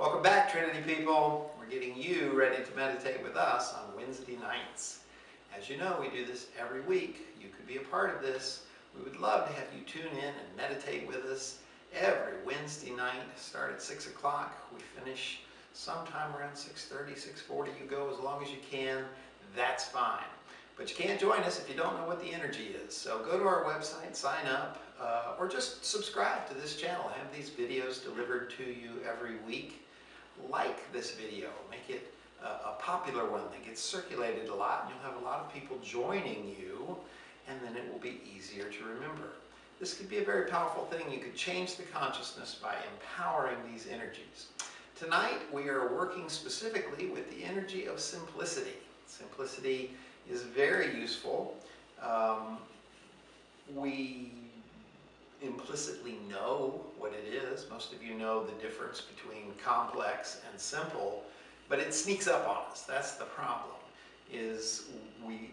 Welcome back, Trinity people. We're getting you ready to meditate with us on Wednesday nights. As you know, we do this every week. You could be a part of this. We would love to have you tune in and meditate with us every Wednesday night. Start at 6 o'clock. We finish sometime around 6:30, 6:40. You go as long as you can. That's fine. But you can't join us if you don't know what the energy is. So go to our website, sign up, or just subscribe to this channel. Have these videos delivered to you every week. Like this video. Make it a popular one that gets circulated a lot, and you'll have a lot of people joining you, and then it will be easier to remember. This could be a very powerful thing. You could change the consciousness by empowering these energies. Tonight we are working specifically with the energy of simplicity. Simplicity is very useful. We implicitly know what it is. Most of you know the difference between complex and simple, but it sneaks up on us. That's the problem, is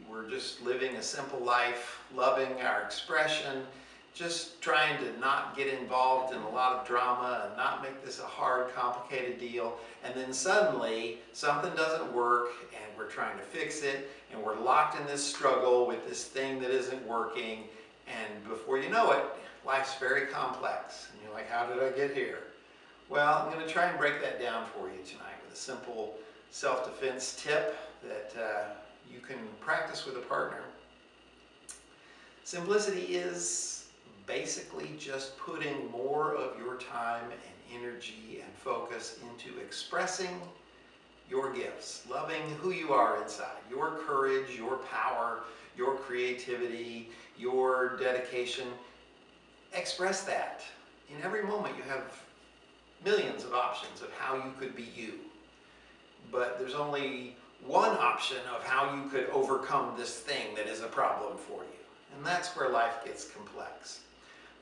we're just living a simple life, loving our expression, just trying to not get involved in a lot of drama and not make this a hard, complicated deal. And then suddenly something doesn't work and we're trying to fix it and we're locked in this struggle with this thing that isn't working. And before you know it, life's very complex. And you're like, how did I get here? Well, I'm going to try and break that down for you tonight with a simple self-defense tip that you can practice with a partner. Simplicity is basically just putting more of your time and energy and focus into expressing your gifts, loving who you are inside, your courage, your power, your creativity, your dedication. Express that. In every moment you have millions of options of how you could be you. But there's only one option of how you could overcome this thing that is a problem for you. And that's where life gets complex.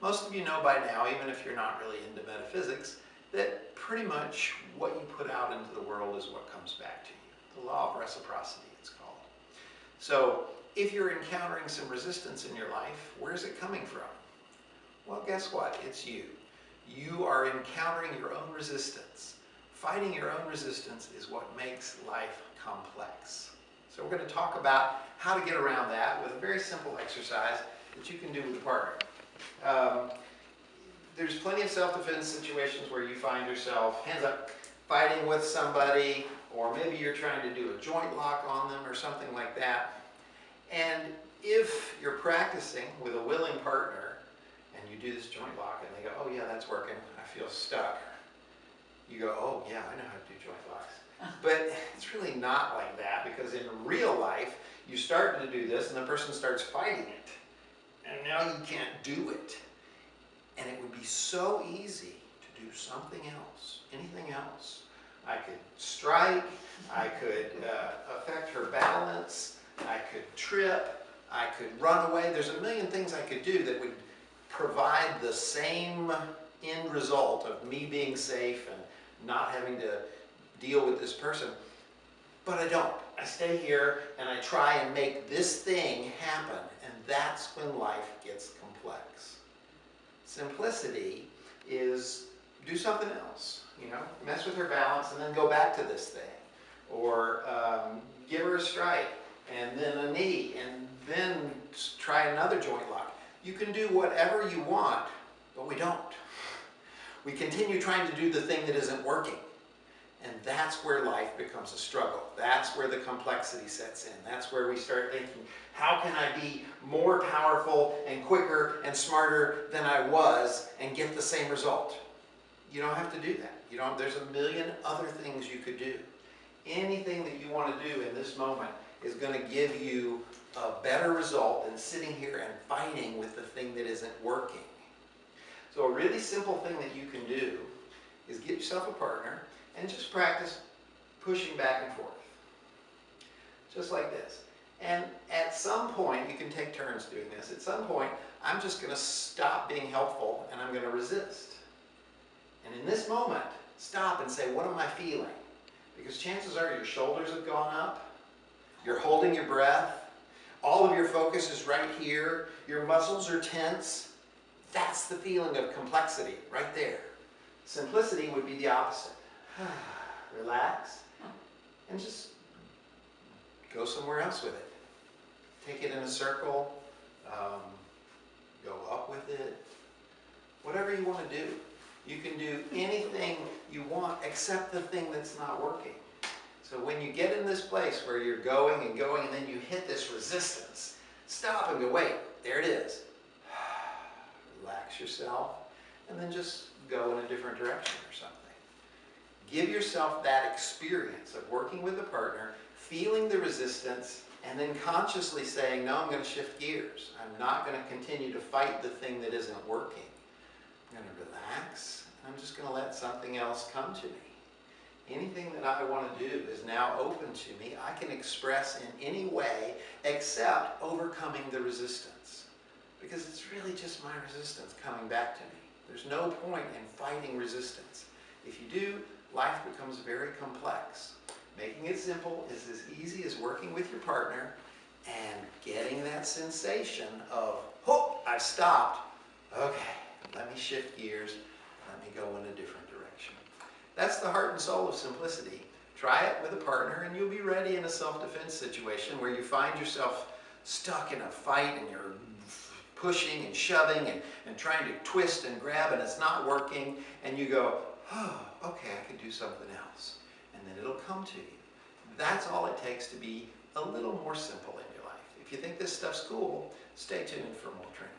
Most of you know by now, even if you're not really into metaphysics, that pretty much what you put out into the world is what comes back to you. The law of reciprocity, it's called. So if you're encountering some resistance in your life, where's it coming from? Well, guess what? It's you. You are encountering your own resistance. Fighting your own resistance is what makes life complex. So we're going to talk about how to get around that with a very simple exercise that you can do with a partner. There's plenty of self-defense situations where you find yourself, hands up, fighting with somebody, or maybe you're trying to do a joint lock on them or something like that. And if you're practicing with a willing partner, and you do this joint lock and they go, oh yeah, that's working, I feel stuck. You go, oh yeah, I know how to do joint locks. But it's really not like that, because in real life, you start to do this and the person starts fighting it. And now you can't do it. And it would be so easy to do something else, anything else. I could strike, I could affect her balance, I could trip, I could run away. There's a million things I could do that would provide the same end result of me being safe and not having to deal with this person. But I don't. I stay here and I try and make this thing happen, and that's when life gets complex. Simplicity is do something else, mess with her balance and then go back to this thing, or give her a strike and then a knee and then try another joint lock. You can do whatever you want, but we don't. We continue trying to do the thing that isn't working. And that's where life becomes a struggle. That's where the complexity sets in. That's where we start thinking, how can I be more powerful and quicker and smarter than I was and get the same result? You don't have to do that. There's a million other things you could do. Anything that you want to do in this moment is going to give you a better result than sitting here and fighting with the thing that isn't working. So a really simple thing that you can do is get yourself a partner and just practice pushing back and forth. Just like this. And at some point, you can take turns doing this. At some point, I'm just going to stop being helpful and I'm going to resist. And in this moment, stop and say, what am I feeling? Because chances are your shoulders have gone up. You're holding your breath. All of your focus is right here. Your muscles are tense. That's the feeling of complexity right there. Simplicity would be the opposite. Relax, and just go somewhere else with it. Take it in a circle, go up with it, whatever you want to do. You can do anything you want except the thing that's not working. So when you get in this place where you're going and going and then you hit this resistance, stop and go, wait, there it is. Relax yourself and then just go in a different direction or something. Give yourself that experience of working with a partner, feeling the resistance, and then consciously saying, no, I'm going to shift gears. I'm not going to continue to fight the thing that isn't working. I'm going to relax, and I'm just going to let something else come to me. Anything that I want to do is now open to me. I can express in any way except overcoming the resistance. Because it's really just my resistance coming back to me. There's no point in fighting resistance. If you do, life becomes very complex. Making it simple is as easy as working with your partner and getting that sensation of, oh, I've stopped. Okay, let me shift gears. Let me go in a different direction. That's the heart and soul of simplicity. Try it with a partner and you'll be ready in a self-defense situation where you find yourself stuck in a fight and you're pushing and shoving and trying to twist and grab and it's not working, and you go, oh, okay, I can do something else. And then it'll come to you. That's all it takes to be a little more simple in your life. If you think this stuff's cool, stay tuned for more Trinity.